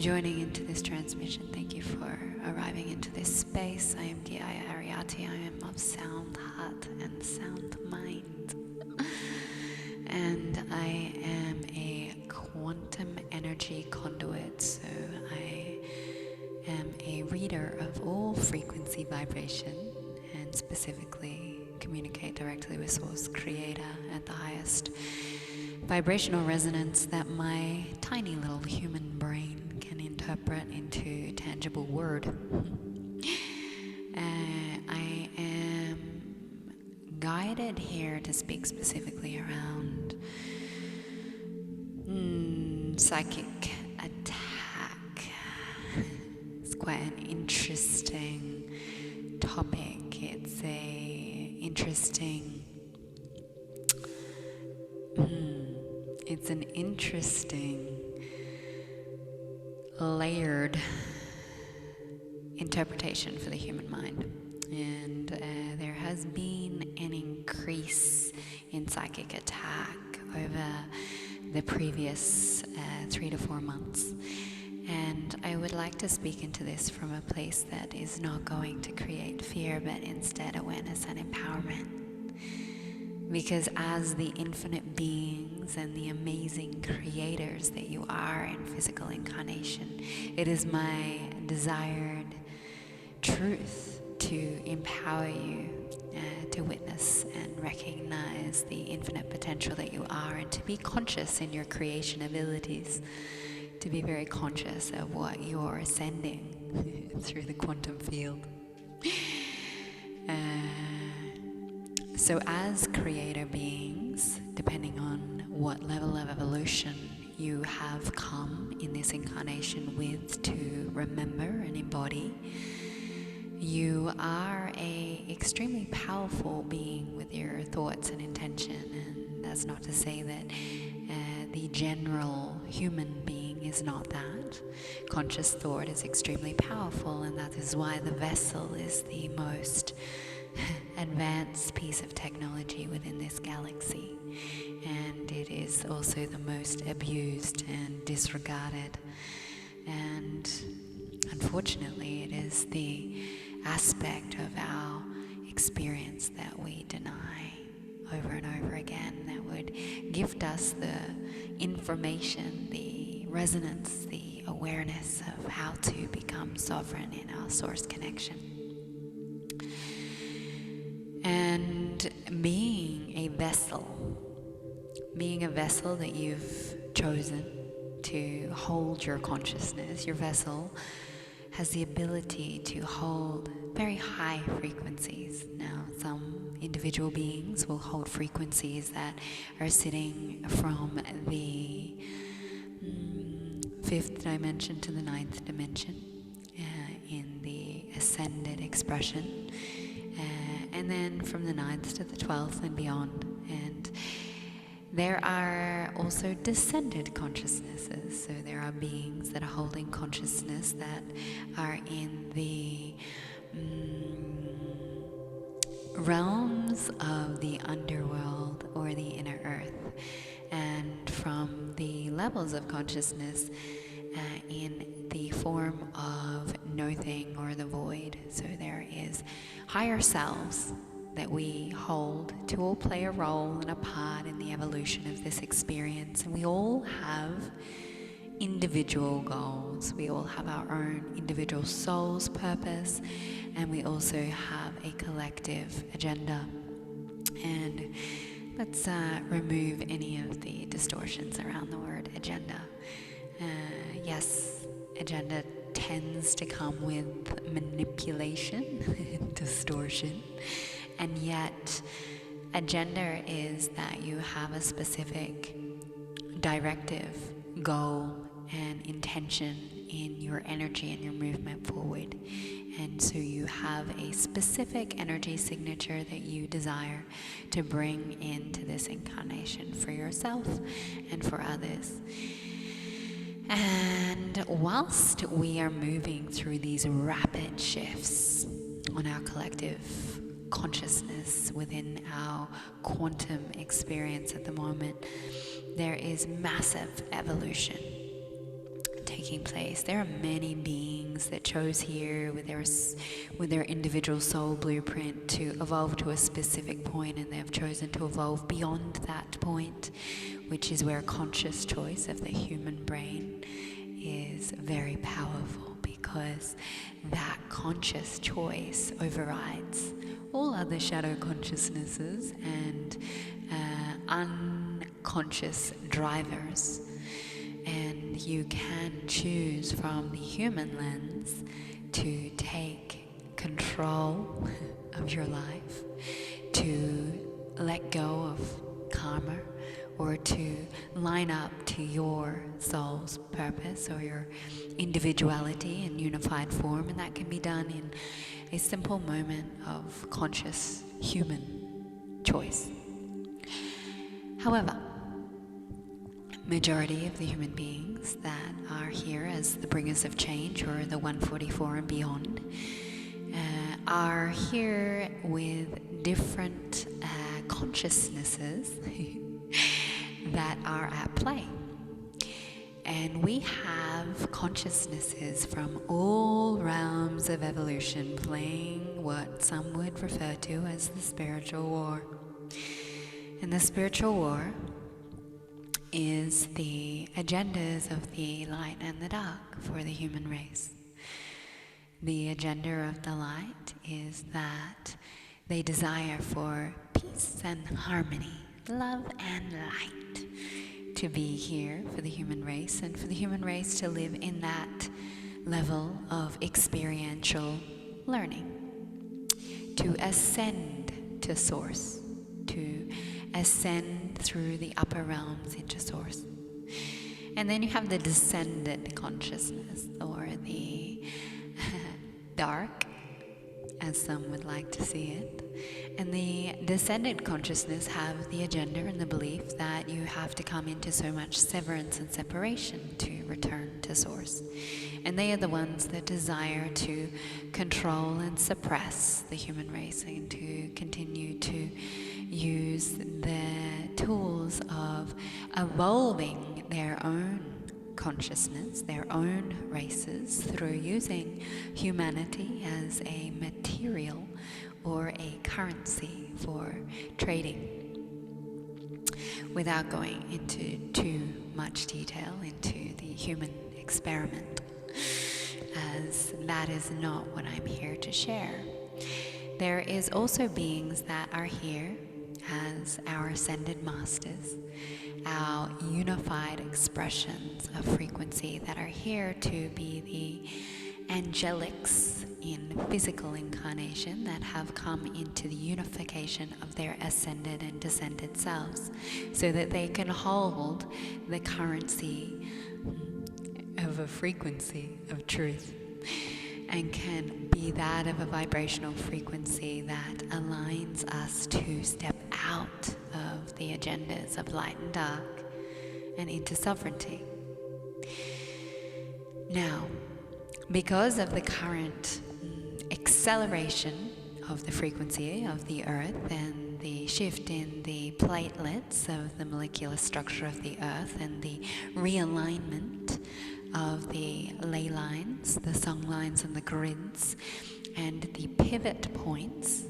joining into this transmission. Thank you for arriving into this space. I am Geeia Ariati. I am of sound heart and sound mind. And I am a quantum energy conduit. So I am a reader of all frequency vibration and specifically communicate directly with Source Creator at the highest vibrational resonance that my tiny little human brain can interpret into tangible word. I am guided here to speak specifically around psychic attack. It's quite an interesting topic. It's a interesting it's an interesting layered interpretation for the human mind, and there has been an increase in psychic attack over the previous 3 to 4 months, and I would like to speak into this from a place that is not going to create fear but instead awareness and empowerment. Because as the infinite beings and the amazing creators that you are in physical incarnation, it is my desired truth to empower you to witness and recognize the infinite potential that you are, and to be conscious in your creation abilities, to be very conscious of what you're sending through the quantum field. So as creator beings, depending on what level of evolution you have come in this incarnation with to remember and embody, you are a extremely powerful being with your thoughts and intention. And that's not to say that the general human being is not that. Conscious thought is extremely powerful, and that is why the vessel is the most advanced piece of technology within this galaxy, and it is also the most abused and disregarded, and unfortunately it is the aspect of our experience that we deny over and over again, that would gift us the information, the resonance, the awareness of how to become sovereign in our source connection. And being a vessel that you've chosen to hold your consciousness, your vessel has the ability to hold very high frequencies. Now, some individual beings will hold frequencies that are sitting from the 5th dimension to the 9th dimension in the ascended expression. And then from the 9th to the 12th and beyond. And there are also descended consciousnesses. So there are beings that are holding consciousness that are in the realms of the underworld or the inner earth. And from the levels of consciousness in the form of nothing or the void. So there is higher selves that we hold to all play a role and a part in the evolution of this experience. And we all have individual goals. We all have our own individual soul's purpose, and we also have a collective agenda. And let's remove any of the distortions around the word agenda. Yes, agenda tends to come with manipulation, distortion, and yet agenda is that you have a specific directive, goal, and intention in your energy and your movement forward. And so you have a specific energy signature that you desire to bring into this incarnation for yourself and for others. And whilst we are moving through these rapid shifts on our collective consciousness within our quantum experience at the moment, there is massive evolution taking place. There are many beings that chose here with their individual soul blueprint to evolve to a specific point, and they have chosen to evolve beyond that point, which is where conscious choice of the human brain is very powerful, because that conscious choice overrides all other shadow consciousnesses and unconscious drivers. And you can choose from the human lens to take control of your life, to let go of karma, or to line up to your soul's purpose or your individuality in unified form. And that can be done in a simple moment of conscious human choice. However, majority of the human beings that are here as the bringers of change, or the 144 and beyond, are here with different consciousnesses that are at play. And we have consciousnesses from all realms of evolution playing what some would refer to as the spiritual war. And the spiritual war is the agendas of the light and the dark for the human race. The agenda of the light is that they desire for peace and harmony, love and light to be here for the human race, and for the human race to live in that level of experiential learning, to ascend to source, to ascend through the upper realms into source. And then you have the descended consciousness, or the dark, as some would like to see it. And the descended consciousness have the agenda and the belief that you have to come into so much severance and separation to return to source. And they are the ones that desire to control and suppress the human race, and to continue to use the tools of evolving their own consciousness, their own races, through using humanity as a material or a currency for trading, without going into too much detail into the human experiment, as that is not what I'm here to share. There is also beings that are here as our ascended masters, our unified expressions of frequency that are here to be the angelics in physical incarnation, that have come into the unification of their ascended and descended selves, so that they can hold the currency of a frequency of truth, and can be that of a vibrational frequency that aligns us to step out of the agendas of light and dark and into sovereignty. Now, because of the current acceleration of the frequency of the earth, and the shift in the platelets of the molecular structure of the earth, and the realignment of the ley lines, the song lines and the grids, and the pivot points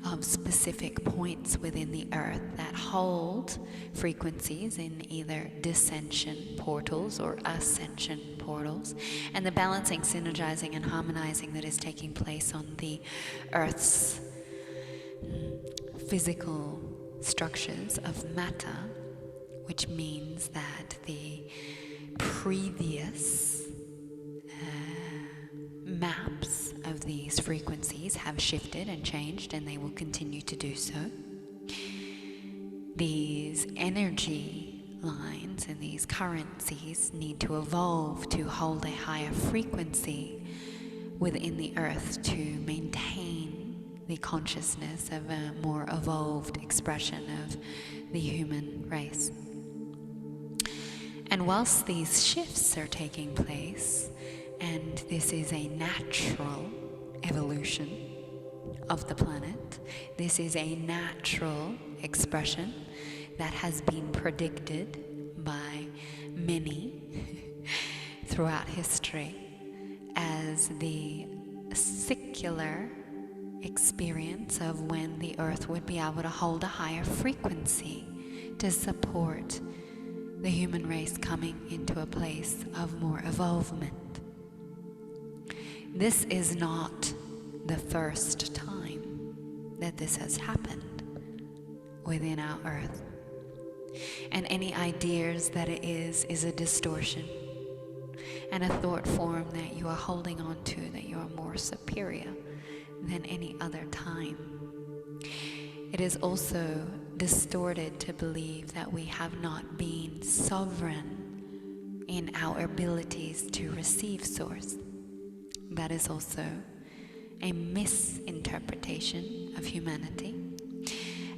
of specific points within the earth that hold frequencies in either descension portals or ascension portals, and the balancing, synergizing and harmonizing that is taking place on the earth's physical structures of matter, which means that the previous maps of these frequencies have shifted and changed, and they will continue to do so. These energy lines and these currencies need to evolve to hold a higher frequency within the earth, to maintain the consciousness of a more evolved expression of the human race. And whilst these shifts are taking place, and this is a natural evolution of the planet, this is a natural expression that has been predicted by many throughout history as the secular experience of when the earth would be able to hold a higher frequency to support the human race coming into a place of more evolvement. This is not the first time that this has happened within our earth. And any ideas that it is a distortion and a thought form that you are holding on to, that you are more superior than any other time. It is also distorted to believe that we have not been sovereign in our abilities to receive source. That is also a misinterpretation of humanity,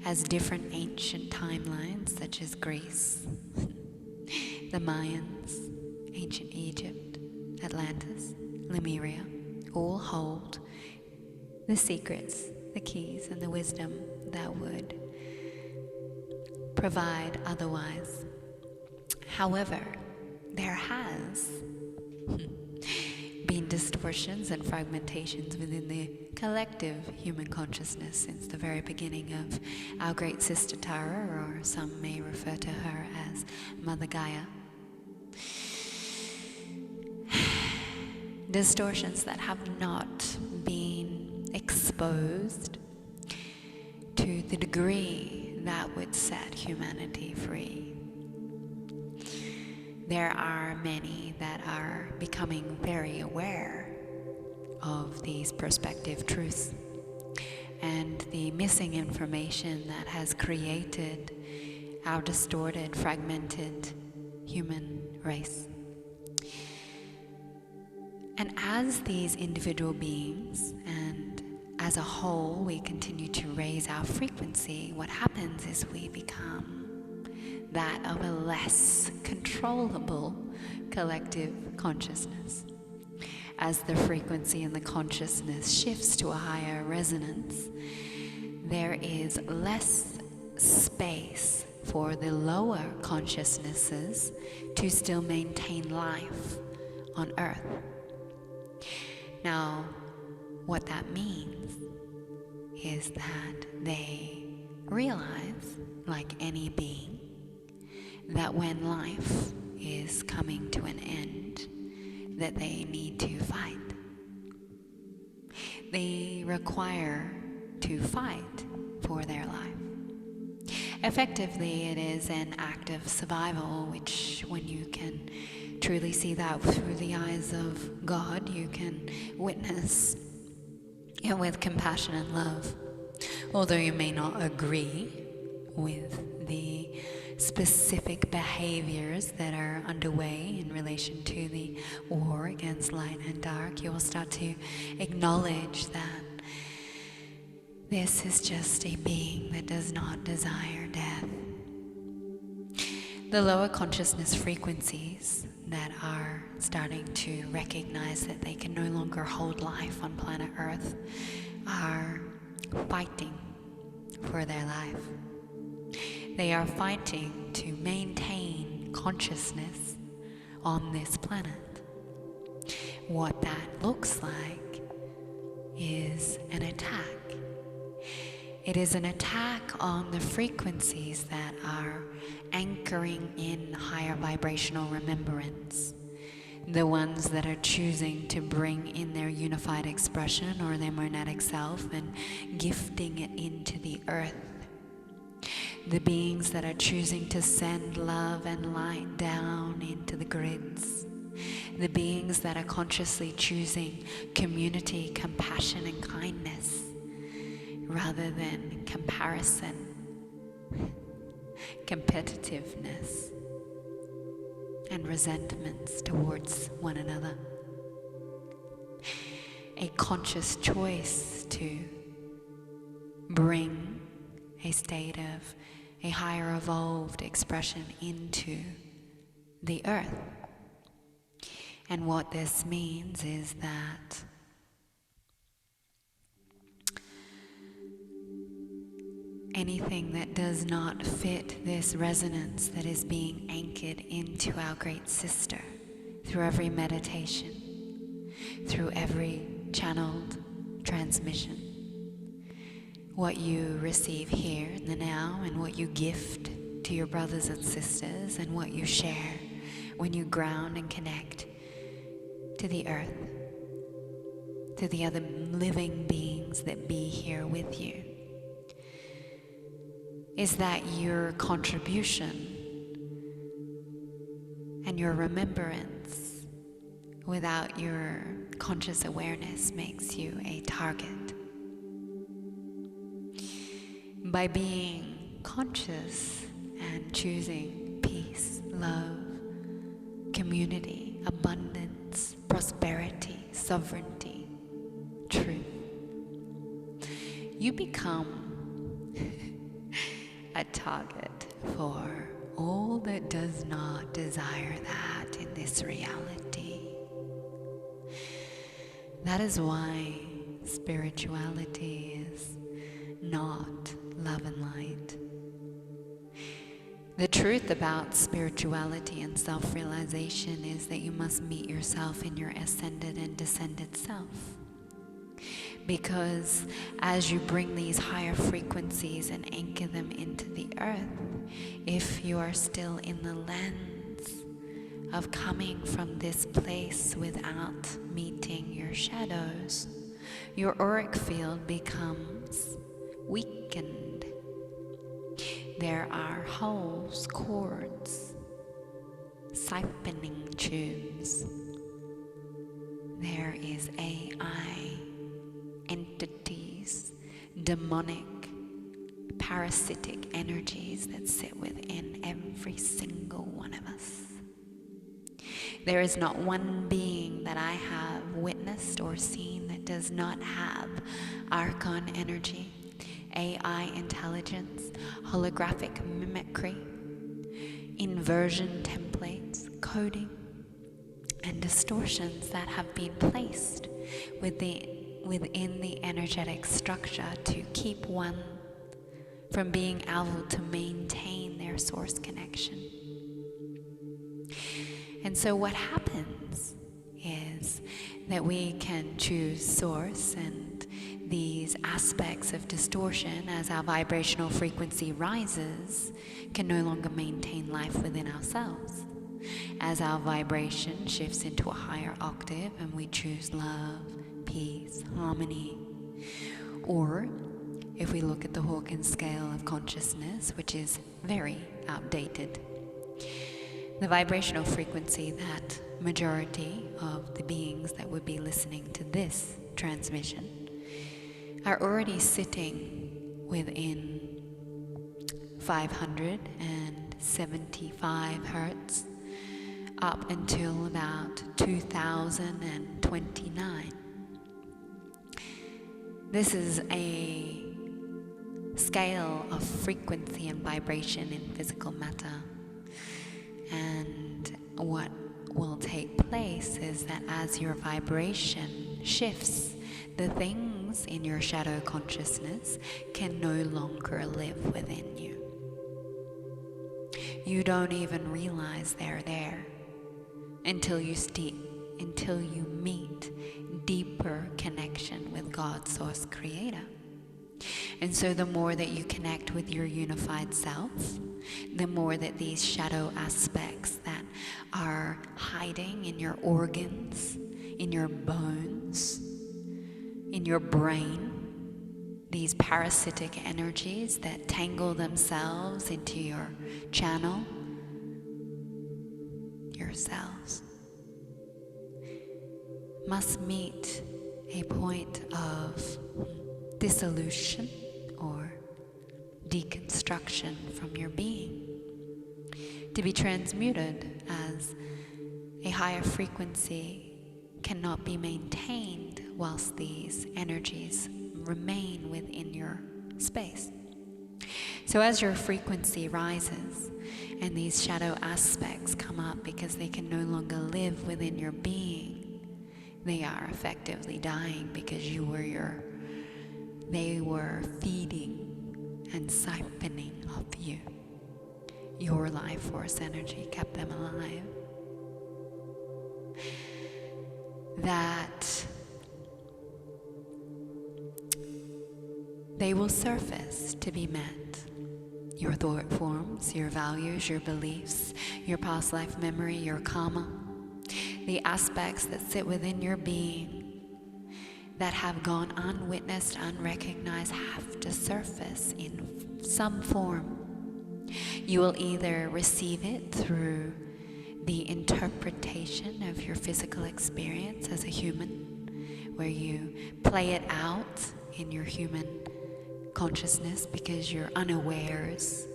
as different ancient timelines such as Greece, the Mayans, ancient Egypt, Atlantis, Lemuria, all hold the secrets, the keys, and the wisdom that would provide otherwise. However, there has been distortions and fragmentations within the collective human consciousness since the very beginning of our great sister Tara, or some may refer to her as Mother Geeia. Distortions that have not been exposed to the degree that would set humanity free. There are many that are becoming very aware of these perspective truths and the missing information that has created our distorted, fragmented human race. And as these individual beings and as a whole we continue to raise our frequency, what happens is we become that of a less controllable collective consciousness. As the frequency and the consciousness shifts to a higher resonance, there is less space for the lower consciousnesses to still maintain life on Earth. Now, what that means is that they realize, like any being, that when life is coming to an end, that they need to fight. They require to fight for their life. Effectively, it is an act of survival, which when you can truly see that through the eyes of God, you can witness it with compassion and love. Although you may not agree with the specific behaviors that are underway in relation to the war against light and dark, you will start to acknowledge that this is just a being that does not desire death. The lower consciousness frequencies that are starting to recognize that they can no longer hold life on planet Earth are fighting for their life. They are fighting to maintain consciousness on this planet. What that looks like is an attack. It is an attack on the frequencies that are anchoring in higher vibrational remembrance. The ones that are choosing to bring in their unified expression or their monadic self and gifting it into the earth. The beings that are choosing to send love and light down into the grids. The beings that are consciously choosing community, compassion, and kindness rather than comparison, competitiveness, and resentments towards one another. A conscious choice to bring a state of a higher evolved expression into the earth. And what this means is that anything that does not fit this resonance that is being anchored into our great sister through every meditation, through every channeled transmission. What you receive here in the now, and what you gift to your brothers and sisters, and what you share when you ground and connect to the earth, to the other living beings that be here with you, is that your contribution and your remembrance without your conscious awareness makes you a target. By being conscious and choosing peace, love, community, abundance, prosperity, sovereignty, truth, you become a target for all that does not desire that in this reality. That is why spirituality is not love and light. The truth about spirituality and self-realization is that you must meet yourself in your ascended and descended self. Because as you bring these higher frequencies and anchor them into the earth, if you are still in the lens of coming from this place without meeting your shadows, your auric field becomes weakened. There are holes, cords, siphoning tubes. There is AI, entities, demonic, parasitic energies that sit within every single one of us. There is not one being that I have witnessed or seen that does not have archon energy, AI intelligence, holographic mimicry, inversion templates, coding, and distortions that have been placed within the energetic structure to keep one from being able to maintain their source connection. And so what happens is that we can choose source, and these aspects of distortion, as our vibrational frequency rises, can no longer maintain life within ourselves. As our vibration shifts into a higher octave and we choose love, peace, harmony, or if we look at the Hawkins scale of consciousness, which is very outdated, the vibrational frequency that majority of the beings that would be listening to this transmission are already sitting within 575 hertz up until about 2029. This is a scale of frequency and vibration in physical matter. And what will take place is that as your vibration shifts, the things in your shadow consciousness can no longer live within you. You don't even realize they're there until you meet deeper connection with God, Source, Creator. And so the more that you connect with your unified self, the more that these shadow aspects that are hiding in your organs, in your bones, in your brain, these parasitic energies that tangle themselves into your channel, your cells, must meet a point of dissolution or deconstruction from your being, to be transmuted, as a higher frequency cannot be maintained whilst these energies remain within your space. So as your frequency rises and these shadow aspects come up because they can no longer live within your being, they are effectively dying because they were feeding and siphoning of you. Your life force energy kept them alive. that they will surface to be met. Your thought forms, your values, your beliefs, your past life memory, your karma, the aspects that sit within your being that have gone unwitnessed, unrecognized, have to surface in some form. You will either receive it through the interpretation of your physical experience as a human, where you play it out in your human consciousness because you're unawares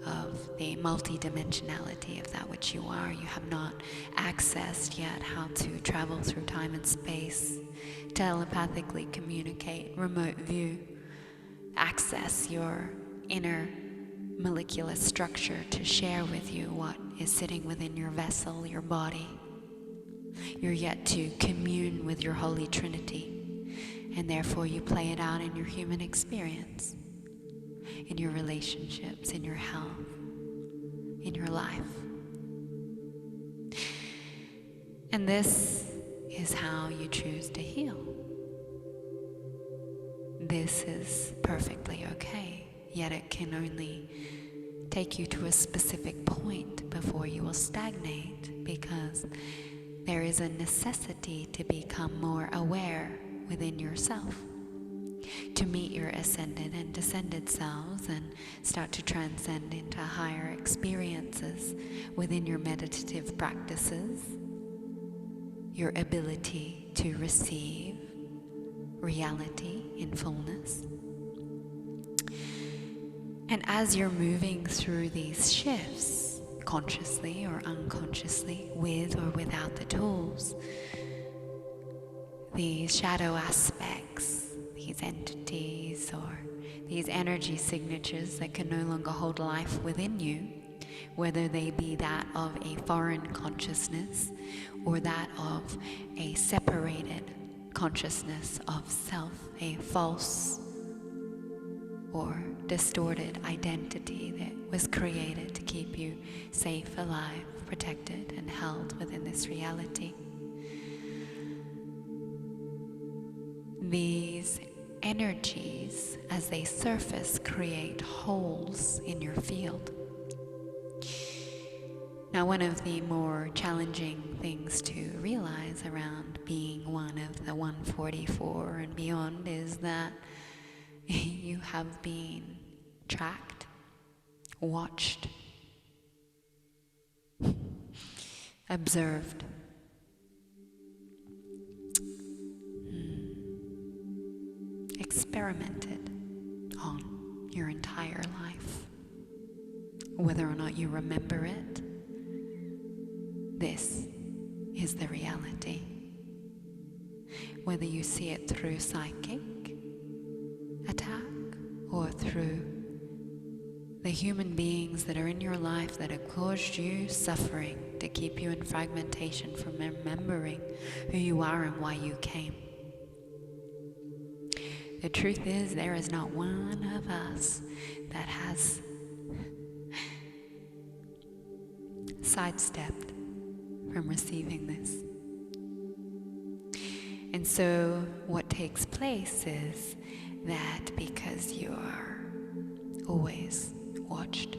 of the multidimensionality of that which you are. You have not accessed yet how to travel through time and space, telepathically communicate, remote view, access your inner molecular structure to share with you what is sitting within your vessel, your body. You're yet to commune with your Holy Trinity, and therefore you play it out in your human experience, in your relationships, in your health, in your life. And this is how you choose to heal. This is perfectly okay, yet it can only take you to a specific point before you will stagnate, because there is a necessity to become more aware within yourself, to meet your ascended and descended selves and start to transcend into higher experiences within your meditative practices, your ability to receive reality in fullness. And as you're moving through these shifts, consciously or unconsciously, with or without the tools, these shadow aspects, these entities or these energy signatures that can no longer hold life within you, whether they be that of a foreign consciousness or that of a separated consciousness of self, a false or distorted identity that was created to keep you safe, alive, protected, and held within this reality. These energies, as they surface, create holes in your field. Now, one of the more challenging things to realize around being one of the 144 and beyond is that you have been tracked, watched, observed, experimented on your entire life. Whether or not you remember it, this is the reality. Whether you see it through psychic attack or through the human beings that are in your life that have caused you suffering to keep you in fragmentation from remembering who you are and why you came. The truth is, there is not one of us that has sidestepped from receiving this. And so what takes place is that because you are always watched,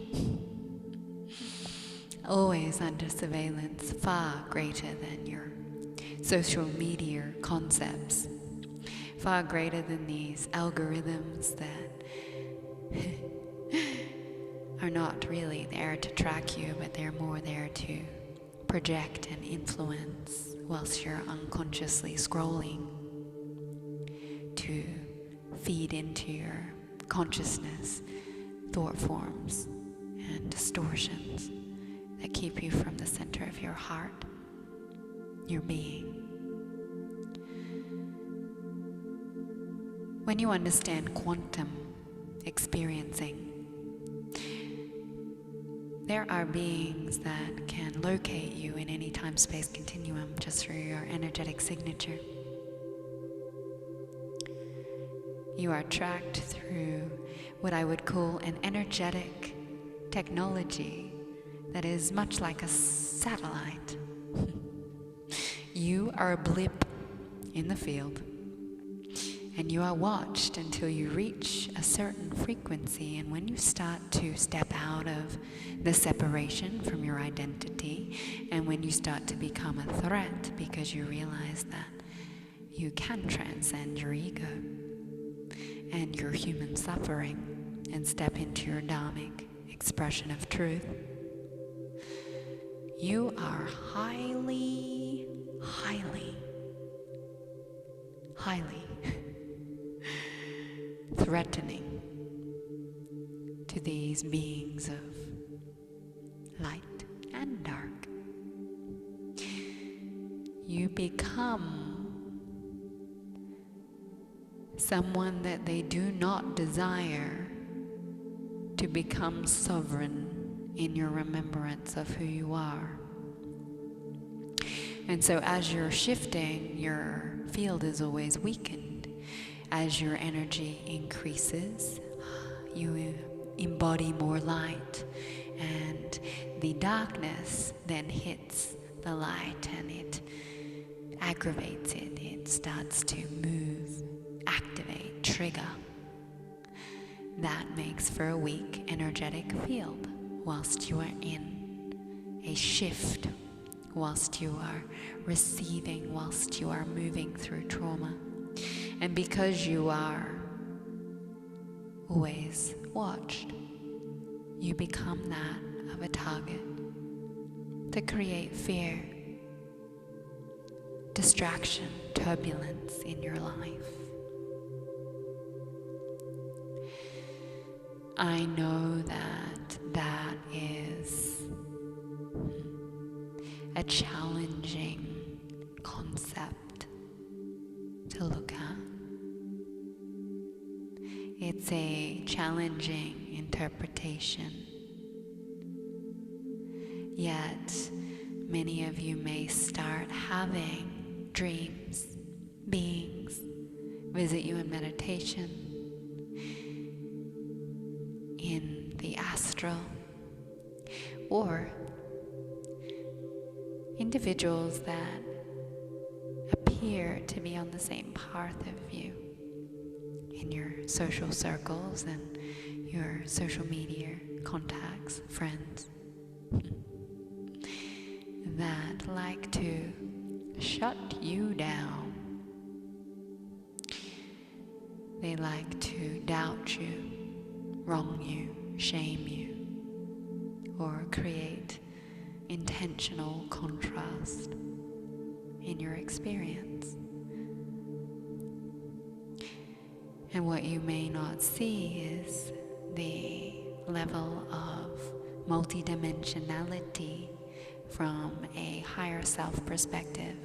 always under surveillance, far greater than your social media concepts, far greater than these algorithms that are not really there to track you, but they're more there to project and influence whilst you're unconsciously scrolling to feed into your consciousness thought forms and distortions that keep you from the center of your heart, your being. When you understand quantum experiencing, there are beings that can locate you in any time-space continuum just through your energetic signature. You are tracked through what I would call an energetic technology that is much like a satellite. You are a blip in the field, and you are watched until you reach a certain frequency. And when you start to step out of the separation from your identity, and when you start to become a threat because you realize that you can transcend your ego and your human suffering and step into your dharmic expression of truth, you are highly threatening to these beings of light and dark. You become someone that they do not desire to become sovereign in your remembrance of who you are. And so as you're shifting, your field is always weakened. As your energy increases, you embody more light, and the darkness then hits the light and it aggravates it. It starts to move, activate, trigger. That makes for a weak energetic field whilst you are in a shift, whilst you are receiving, whilst you are moving through trauma. And because you are always watched, you become that of a target to create fear, distraction, turbulence in your life. I know that that is a challenging concept to look at. It's a challenging interpretation. Yet, many of you may start having dreams, beings visit you in meditation, in the astral, or individuals that appear to be on the same path of you in your social circles and your social media contacts, friends, that like to shut you down. They like to doubt you, wrong you, shame you, or create intentional contrast in your experience. And what you may not see is the level of multidimensionality from a higher self perspective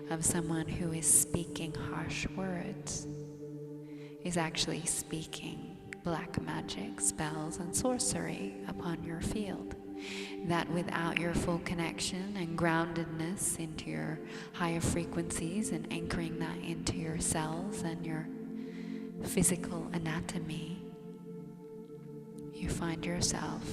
of someone who is speaking harsh words, is actually speaking black magic, spells, and sorcery upon your field. That without your full connection and groundedness into your higher frequencies and anchoring that into your cells and your physical anatomy, you find yourself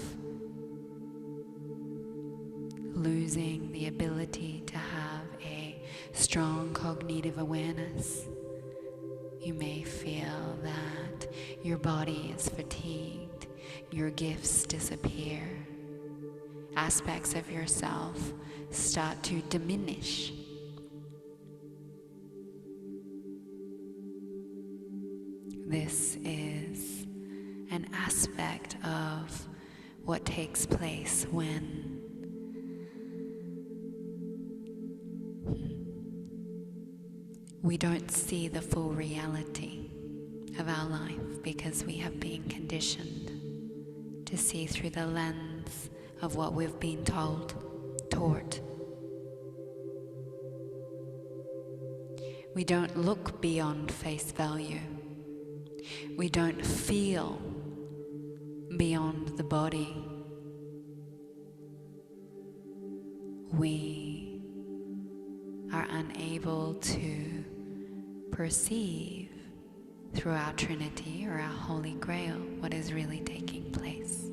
losing the ability to have a strong cognitive awareness. You may feel that your body is fatigued, your gifts disappear, aspects of yourself start to diminish. This is an aspect of what takes place when we don't see the full reality of our life, because we have been conditioned to see through the lens of what we've been told, taught. We don't look beyond face value. We don't feel beyond the body. We are unable to perceive through our Trinity or our Holy Grail what is really taking place.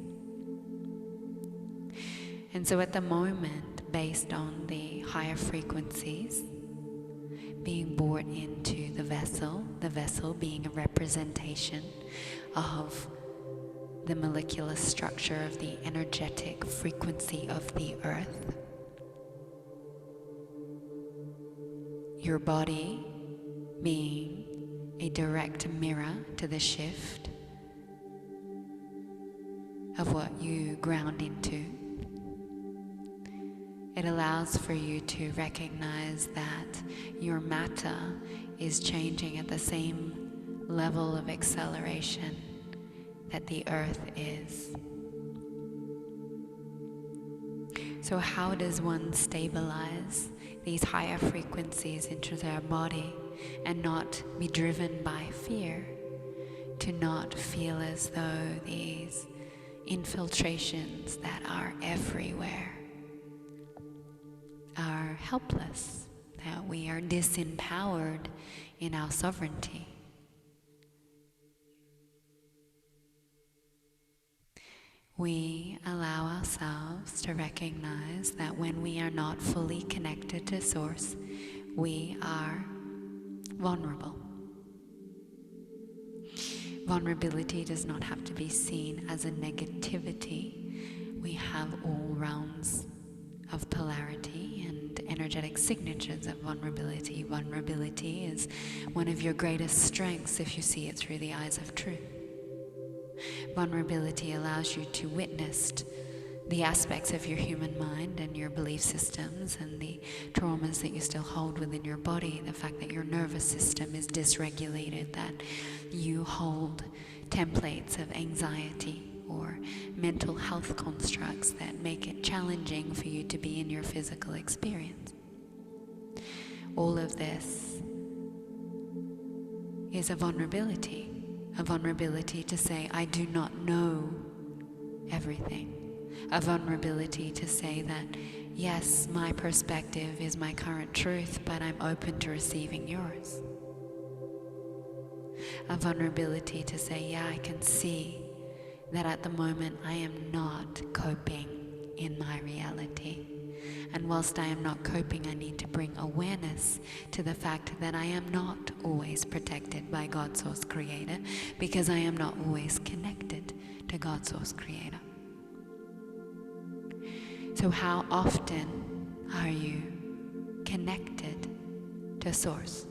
And so at the moment, based on the higher frequencies, being brought into the vessel being a representation of the molecular structure of the energetic frequency of the earth. Your body being a direct mirror to the shift of what you ground into. It allows for you to recognize that your matter is changing at the same level of acceleration that the earth is. So how does one stabilize these higher frequencies into their body and not be driven by fear, to not feel as though these infiltrations that are everywhere are helpless, that we are disempowered in our sovereignty? We allow ourselves to recognize that when we are not fully connected to Source, we are vulnerable. Vulnerability does not have to be seen as a negativity. We have all realms of polarity and energetic signatures of vulnerability. Vulnerability is one of your greatest strengths if you see it through the eyes of truth. Vulnerability allows you to witness the aspects of your human mind and your belief systems and the traumas that you still hold within your body, the fact that your nervous system is dysregulated, that you hold templates of anxiety or mental health constructs that make it challenging for you to be in your physical experience. All of this is a vulnerability to say, I do not know everything. A vulnerability to say that, yes, my perspective is my current truth, but I'm open to receiving yours. A vulnerability to say, yeah, I can see that at the moment I am not coping in my reality. And whilst I am not coping, I need to bring awareness to the fact that I am not always protected by God Source Creator, because I am not always connected to God Source Creator. So how often are you connected to Source?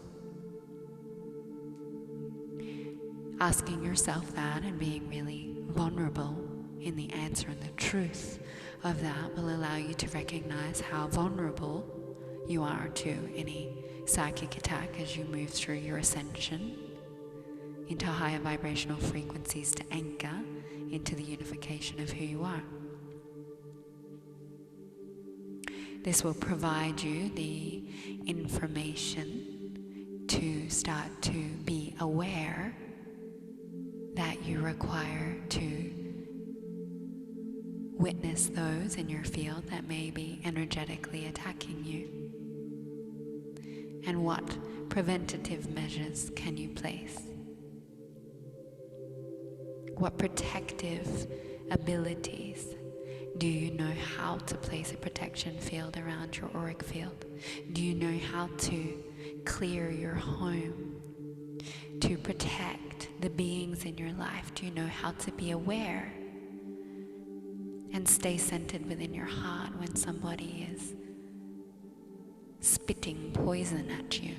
Asking yourself that and being really vulnerable in the answer and the truth of that will allow you to recognize how vulnerable you are to any psychic attack as you move through your ascension into higher vibrational frequencies to anchor into the unification of who you are. This will provide you the information to start to be aware that you require to witness those in your field that may be energetically attacking you. And what preventative measures can you place? What protective abilities do you know how to place a protection field around your auric field? Do you know how to clear your home to protect the beings in your life? Do you know how to be aware and stay centered within your heart when somebody is spitting poison at you?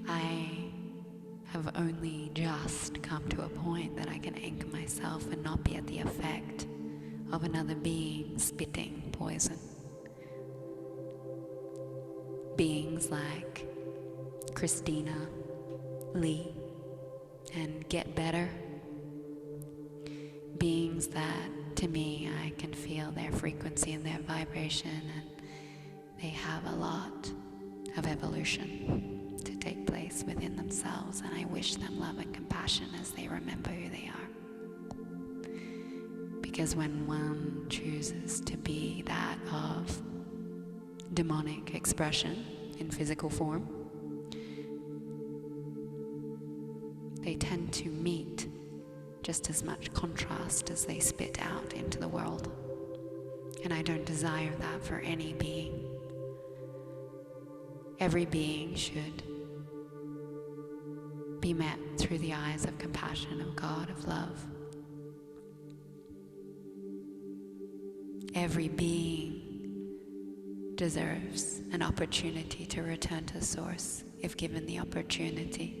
I have only just come to a point that I can anchor myself and not be at the effect of another being spitting poison. Beings like Christina, Lee, and Get Better. Beings that, to me, I can feel their frequency and their vibration, and they have a lot of evolution to take place within themselves, and I wish them love and compassion as they remember who they are. Because when one chooses to be that of demonic expression in physical form, they tend to meet just as much contrast as they spit out into the world. And I don't desire that for any being every being should be met through the eyes of compassion, of God, of love. Every being deserves an opportunity to return to Source if given the opportunity.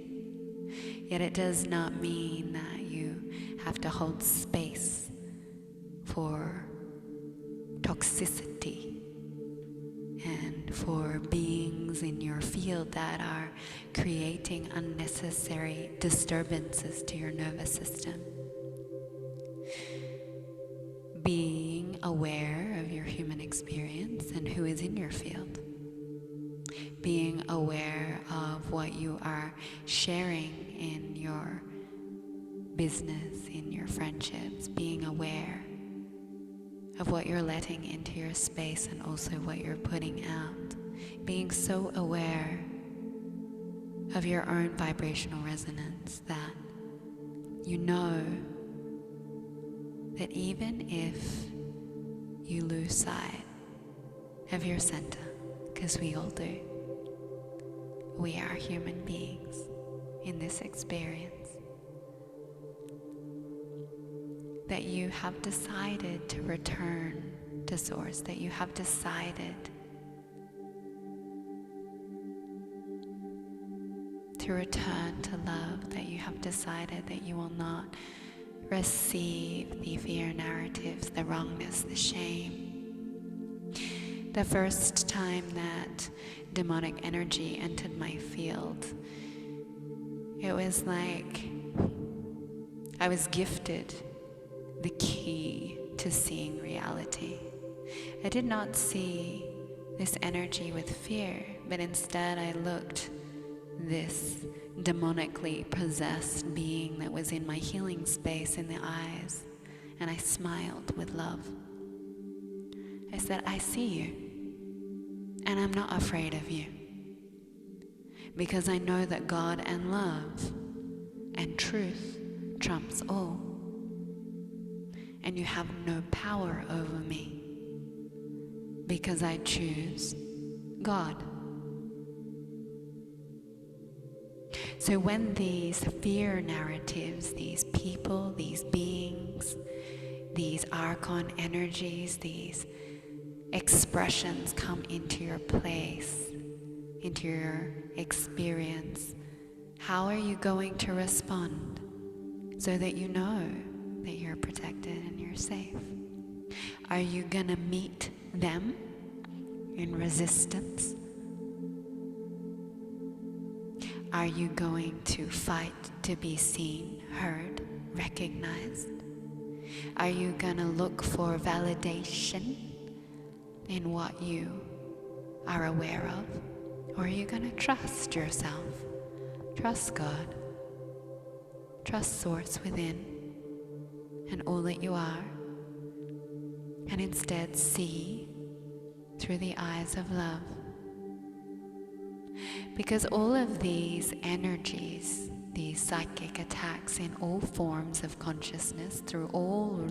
Yet it does not mean that you have to hold space for toxicity and for beings in your field that are creating unnecessary disturbances to your nervous system. Being aware of your human experience and who is in your field. Being aware of what you are sharing in your business, in your friendships. Being aware of what you're letting into your space and also what you're putting out. Being so aware of your own vibrational resonance that you know that even if you lose sight of your center, because we all do, we are human beings in this experience, that you have decided to return to Source, that you have decided to return to love, that you have decided that you will not receive the fear narratives, the wrongness, the shame. The first time that demonic energy entered my field, it was like I was gifted the key to seeing reality. I did not see this energy with fear, but instead I looked this demonically possessed being that was in my healing space in the eyes, and I smiled with love. I said, I see you, and I'm not afraid of you, because I know that God and love and truth trumps all, and you have no power over me, because I choose God. So when these fear narratives, these people, these beings, these archon energies, these expressions come into your place, into your experience, how are you going to respond so that you know that you're protected and you're safe? Are you gonna meet them in resistance? Are you going to fight to be seen, heard, recognized? Are you gonna look for validation in what you are aware of? Or are you gonna trust yourself? Trust God. Trust Source within and all that you are, and instead see through the eyes of love. Because all of these energies, these psychic attacks in all forms of consciousness, through all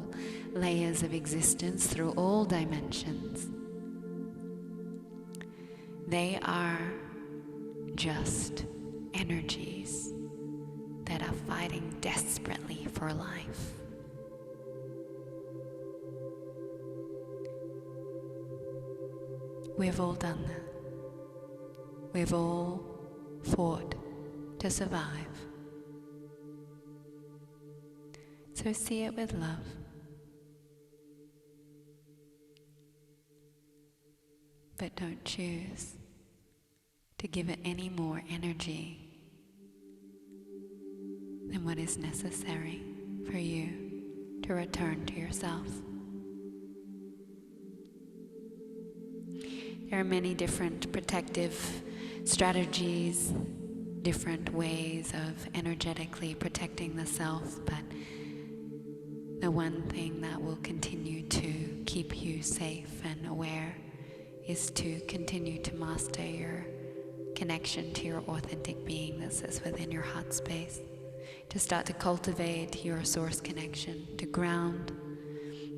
layers of existence, through all dimensions, they are just energies that are fighting desperately for life. We've all done that. We've all fought to survive. So see it with love. But don't choose to give it any more energy than what is necessary for you to return to yourself. There are many different protective strategies, different ways of energetically protecting the self, but the one thing that will continue to keep you safe and aware is to continue to master your connection to your authentic being that sits within your heart space, to start to cultivate your Source connection, to ground,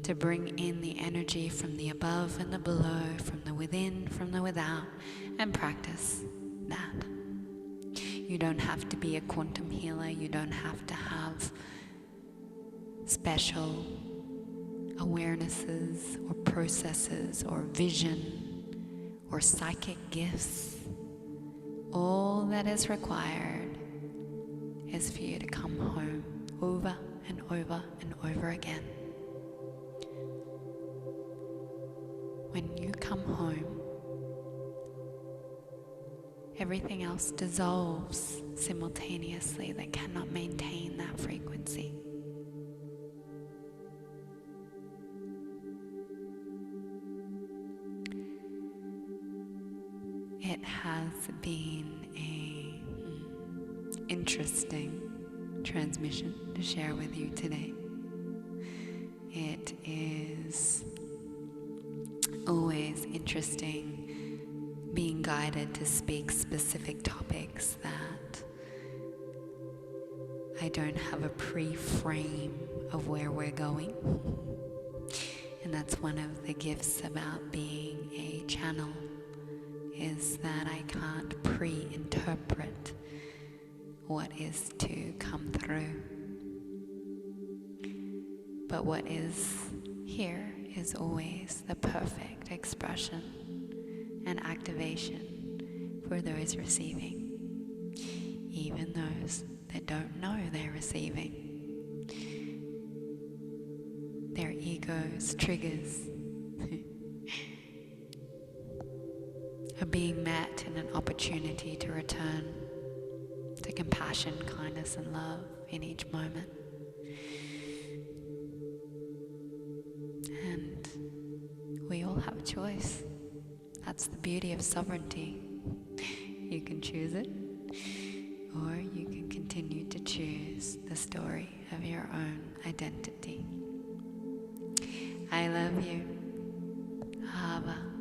to bring in the energy from the above and the below, from the within, from the without, and practice that. You don't have to be a quantum healer. You don't have to have special awarenesses or processes or vision or psychic gifts. All that is required is for you to come home over and over and over again. When you come home, everything else dissolves simultaneously that cannot maintain that frequency. It has been an interesting transmission to share with you today. It is always interesting being guided to speak specific topics that I don't have a pre-frame of where we're going. And that's one of the gifts about being a channel, is that I can't pre-interpret what is to come through. But what is here is always the perfect expression and activation for those receiving, even those that don't know they're receiving. Their egos, triggers, are being met in an opportunity to return to compassion, kindness, and love in each moment. And we all have a choice. That's the beauty of sovereignty. You can choose it, or you can continue to choose the story of your own identity. I love you. Ahava.